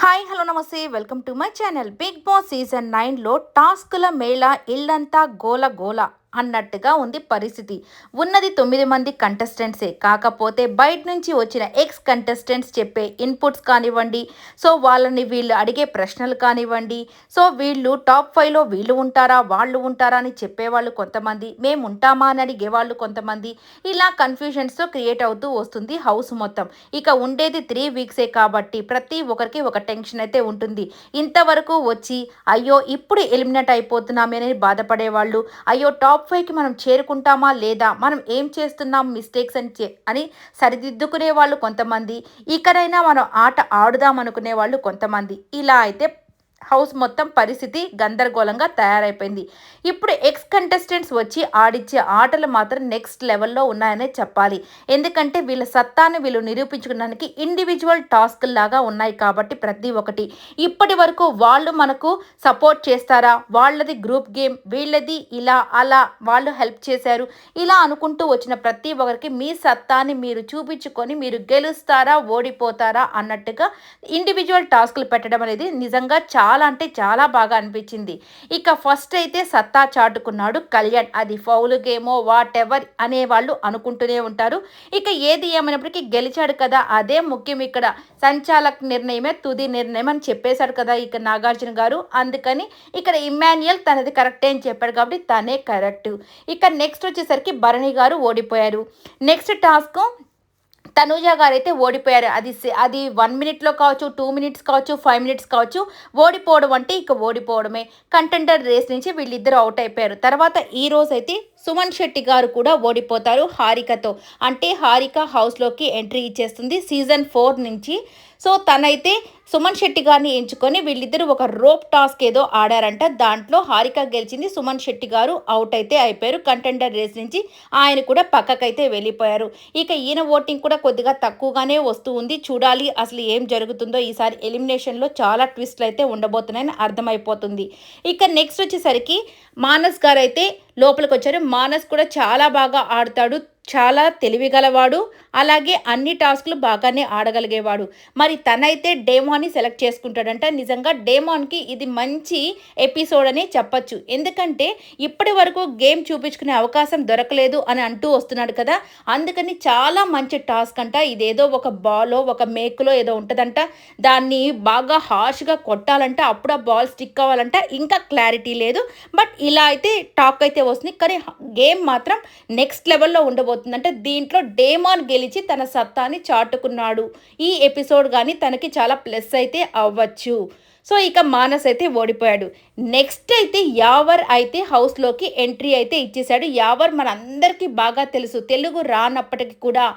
Hi hello నమస్తే welcome to my channel. Bigg Boss season 9లో టాస్కుల మేళ ఇల్లంతా గోల గోల అన్నట్టుగా ఉంది పరిస్థితి. ఉన్నది 9 మంది కంటెస్టెంట్సే. కాకపోతే బయట నుంచి వచ్చిన ఎక్స్ కంటెస్టెంట్స్ చెప్పే ఇన్పుట్స్ కానివ్వండి, సో వాళ్ళని వీళ్ళు అడిగే ప్రశ్నలు కానివ్వండి, సో వీళ్ళు టాప్ 5లో వీళ్ళు ఉంటారా వాళ్ళు ఉంటారా అని చెప్పేవాళ్ళు కొంతమంది, మేము ఉంటామా అని అడిగేవాళ్ళు కొంతమంది, ఇలా కన్ఫ్యూజన్స్తో క్రియేట్ అవుతూ వస్తుంది హౌస్ మొత్తం. ఇక ఉండేది 3 వీక్సే కాబట్టి ప్రతి ఒక్కరికి ఒక టెన్షన్ అయితే ఉంటుంది. ఇంతవరకు వచ్చి అయ్యో ఇప్పుడు ఎలిమినేట్ అయిపోతున్నామే అని బాధపడేవాళ్ళు, అయ్యో టాప్ 5కి మనం చేరుకుంటామా లేదా, మనం ఏం చేస్తున్నాం మిస్టేక్స్ అని సరిదిద్దుకునే వాళ్ళు కొంతమంది, ఇకనైనా మనం ఆట ఆడుదాం అనుకునే వాళ్ళు కొంతమంది. ఇలా అయితే హౌస్ మొత్తం పరిస్థితి గందరగోళంగా తయారైపోయింది. ఇప్పుడు ఎక్స్ కంటెస్టెంట్స్ వచ్చి ఆడిచ్చే ఆటలు మాత్రం నెక్స్ట్ లెవెల్లో ఉన్నాయనే చెప్పాలి. ఎందుకంటే వీళ్ళ సత్తాను వీళ్ళు నిరూపించుకోవడానికి ఇండివిజువల్ టాస్క్ లాగా ఉన్నాయి కాబట్టి ప్రతి ఒక్కటి. ఇప్పటి వరకు వాళ్ళు మనకు సపోర్ట్ చేస్తారా, వాళ్ళది గ్రూప్ గేమ్, వీళ్ళది ఇలా అలా వాళ్ళు హెల్ప్ చేశారు, ఇలా అనుకుంటూ వచ్చిన ప్రతి ఒక్కరికి మీ సత్తాని మీరు చూపించుకొని మీరు గెలుస్తారా ఓడిపోతారా అన్నట్టుగా ఇండివిజువల్ టాస్క్లు పెట్టడం అనేది నిజంగా చాలా అంటే చాలా బాగా అనిపించింది. ఇక ఫస్ట్ అయితే సత్తా చాటుకున్నాడు కళ్యాణ్. అది ఫౌల్ గేమో వాట్ ఎవర్ అనేవాళ్ళు అనుకుంటూనే ఉంటారు. ఇక ఏది ఏమైనప్పటికీ గెలిచాడు కదా, అదే ముఖ్యం. ఇక్కడ సంచాలక నిర్ణయమే తుది నిర్ణయం అని చెప్పేశాడు కదా ఇక నాగార్జున గారు. అందుకని ఇక్కడ ఇమ్మాన్యుయల్ తనది కరెక్టే అని చెప్పాడు కాబట్టి తనే కరెక్ట్. ఇక నెక్స్ట్ వచ్చేసరికి భరణి గారు ఓడిపోయారు. నెక్స్ట్ టాస్క్ తనూజ గారైతే ఓడిపోయారు. అది 1 మినిట్లో కావచ్చు, 2 మినిట్స్ కావచ్చు, 5 మినిట్స్ కావచ్చు. ఓడిపోవడం అంటే ఇక ఓడిపోవడమే. కంటెండర్ రేస్ నుంచి వీళ్ళిద్దరూ అవుట్ అయిపోయారు. తర్వాత ఈ రోజైతే సుమన్ శెట్టి గారు కూడా ఓడిపోతారు హారికతో. అంటే హారిక హౌస్లోకి ఎంట్రీ ఇచ్చేస్తుంది సీజన్ 4 నుంచి. సో తనైతే సుమన్ శెట్టి గారిని ఎంచుకొని వీళ్ళిద్దరూ ఒక రోప్ టాస్క్ ఏదో ఆడారంట. దాంట్లో హారిక గెలిచింది, సుమన్ శెట్టి గారు అవుట్ అయితే అయిపోయారు కంటెండర్ రేస్ నుంచి. ఆయన కూడా పక్కకైతే వెళ్ళిపోయారు. ఇక ఈయన ఓటింగ్ కూడా కొద్దిగా తక్కువగానే వస్తూ ఉంది. చూడాలి అసలు ఏం జరుగుతుందో. ఈసారి ఎలిమినేషన్లో చాలా ట్విస్ట్లు అయితే ఉండబోతున్నాయని అర్థమైపోతుంది. ఇక నెక్స్ట్ వచ్చేసరికి మానస్ గారు అయితే లోపలికి వచ్చారు. మానస్ కూడా చాలా బాగా ఆడతాడు, చాలా తెలివిగలవాడు, అలాగే అన్ని టాస్క్లు బాగానే ఆడగలిగేవాడు. మరి తనైతే డేమాన్ని సెలెక్ట్ చేసుకుంటాడంట. నిజంగా డేమాన్కి ఇది మంచి ఎపిసోడ్ అని చెప్పచ్చు. ఎందుకంటే ఇప్పటి వరకు గేమ్ చూపించుకునే అవకాశం దొరకలేదు అని అంటూ వస్తున్నాడు కదా, అందుకని చాలా మంచి టాస్క్ అంట. ఇదేదో ఒక బాలో ఒక మేకులో ఏదో ఉంటుందంట, దాన్ని బాగా హార్ష్గా కొట్టాలంట, అప్పుడు ఆ బాల్ స్టిక్ అవ్వాలంట. ఇంకా క్లారిటీ లేదు, బట్ ఇలా అయితే టాక్ అయితే వస్తుంది. కానీ గేమ్ మాత్రం నెక్స్ట్ లెవెల్లో ఉండబోతుంది. అంటే దీంట్లో డేమాన్ గెలిచి తన సత్తాని చాటుకున్నాడు. ఈ ఎపిసోడ్ కానీ తనకి చాలా ప్లస్ అయితే అవ్వచ్చు. సో ఇక మానస్ అయితే ఓడిపోయాడు. నెక్స్ట్ అయితే యావర్ అయితే హౌస్లోకి ఎంట్రీ అయితే ఇచ్చేశాడు. యావర్ మనందరికీ బాగా తెలుసు, తెలుగు రానప్పటికీ కూడా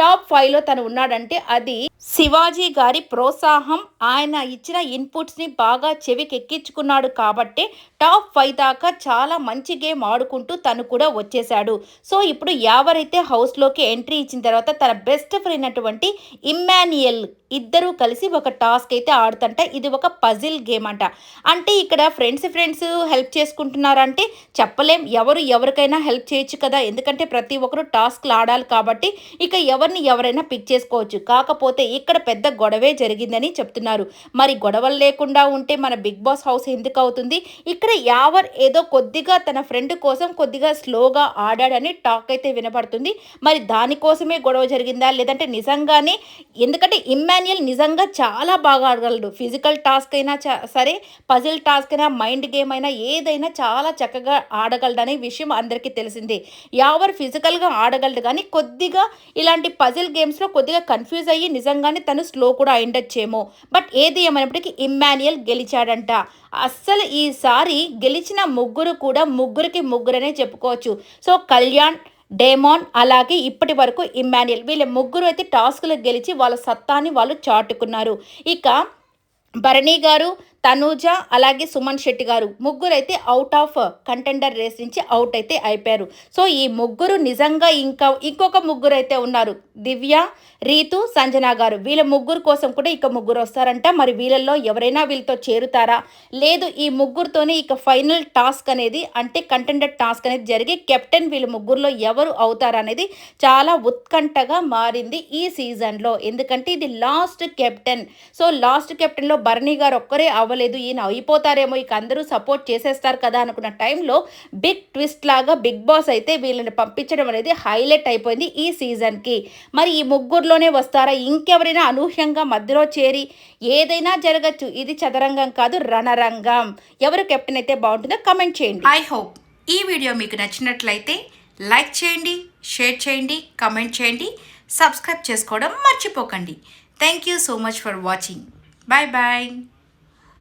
టాప్ 5లో తను ఉన్నాడంటే అది శివాజీ గారి ప్రోత్సాహం, ఆయన ఇచ్చిన ఇన్పుట్స్ని బాగా చెవికెక్కించుకున్నాడు కాబట్టి టాప్ 5 దాకా చాలా మంచి గేమ్ ఆడుకుంటూ తను కూడా వచ్చేశాడు. సో ఇప్పుడు ఎవరైతే హౌస్లోకి ఎంట్రీ ఇచ్చిన తర్వాత తన బెస్ట్ ఫ్రెండ్ అయినటువంటి ఇమ్మాన్యుయల్ ఇద్దరూ కలిసి ఒక టాస్క్ అయితే ఆడుతంట. ఇది ఒక పజిల్ గేమ్ అంట. అంటే ఇక్కడ ఫ్రెండ్స్ హెల్ప్ చేసుకుంటున్నారంటే చెప్పలేం, ఎవరికైనా హెల్ప్ చేయొచ్చు కదా, ఎందుకంటే ప్రతి ఒక్కరు టాస్క్లు ఆడాలి కాబట్టి ఇక ఎవరైనా పిక్ చేసుకోవచ్చు. కాకపోతే ఇక్కడ పెద్ద గొడవే జరిగిందని చెప్తున్నారు. మరి గొడవలు లేకుండా ఉంటే మన బిగ్ బాస్ హౌస్ ఎందుకు అవుతుంది? ఇక్కడ యావర్ ఏదో కొద్దిగా తన ఫ్రెండ్ కోసం కొద్దిగా స్లోగా ఆడాడని టాక్ అయితే వినపడుతుంది. మరి దానికోసమే గొడవ జరిగిందా లేదంటే నిజంగానే? ఎందుకంటే ఇమ్మాన్యుయల్ నిజంగా చాలా బాగా ఆడగలడు. ఫిజికల్ టాస్క్ అయినా సరే, పజిల్ టాస్క్ అయినా, మైండ్ గేమ్ అయినా ఏదైనా చాలా చక్కగా ఆడగలడనే విషయం అందరికీ తెలిసిందే. యావర్ ఫిజికల్గా ఆడగలడు కానీ కొద్దిగా ఇలాంటి పజిల్ గేమ్స్లో కొద్దిగా కన్ఫ్యూజ్ అయ్యి నిజంగానే తను స్లో కూడా అయిండొచ్చేమో. బట్ ఏది ఏమైనప్పటికీ ఇమ్మాన్యుయల్ గెలిచాడంట. అస్సలు ఈసారి గెలిచిన ముగ్గురు కూడా ముగ్గురికి ముగ్గురనే చెప్పుకోవచ్చు. సో కళ్యాణ్, డేమాన్ అలాగే ఇప్పటి వరకు ఇమ్మాన్యుయల్, వీళ్ళ ముగ్గురు అయితే టాస్క్లు గెలిచి వాళ్ళ సత్తాని వాళ్ళు చాటుకున్నారు. ఇక భరణి గారు తనూజ అలాగే సుమన్ శెట్టి గారు ముగ్గురైతే అవుట్ ఆఫ్ కంటెండర్ రేస్ నుంచి అవుట్ అయితే అయిపోయారు. సో ఈ ముగ్గురు నిజంగా ఇంకొక ముగ్గురు అయితే ఉన్నారు, దివ్య, రీతు, సంజన గారు. వీళ్ళ ముగ్గురు కోసం కూడా ఇక ముగ్గురు వస్తారంట. మరి వీళ్ళల్లో ఎవరైనా వీళ్ళతో చేరుతారా, లేదు ఈ ముగ్గురుతోనే ఇక ఫైనల్ టాస్క్ అనేది అంటే కంటెండర్ టాస్క్ అనేది జరిగి కెప్టెన్ వీళ్ళ ముగ్గురులో ఎవరు అవుతారనేది చాలా ఉత్కంఠగా మారింది ఈ సీజన్లో. ఎందుకంటే ఇది లాస్ట్ కెప్టెన్. సో లాస్ట్ కెప్టెన్లో భరణి గారు ఒక్కరే అవ్వలేదు, ఈయన అయిపోతారేమో, ఇక అందరూ సపోర్ట్ చేసేస్తారు కదా అనుకున్న టైంలో బిగ్ ట్విస్ట్ లాగా బిగ్ బాస్ అయితే వీళ్ళని పంపించడం అనేది హైలైట్ అయిపోయింది ఈ సీజన్కి. మరి ఈ ముగ్గురులోనే వస్తారా, ఇంకెవరైనా అనూహ్యంగా మధ్యలో చేరి ఏదైనా జరగచ్చు. ఇది చదరంగం కాదు, రణరంగం. ఎవరు కెప్టెన్ అయితే బాగుంటుందో కమెంట్ చేయండి. ఐ హోప్ ఈ వీడియో మీకు నచ్చినట్లయితే లైక్ చేయండి, షేర్ చేయండి, కమెంట్ చేయండి, సబ్స్క్రైబ్ చేసుకోవడం మర్చిపోకండి. Thank you so much for watching. Bye bye.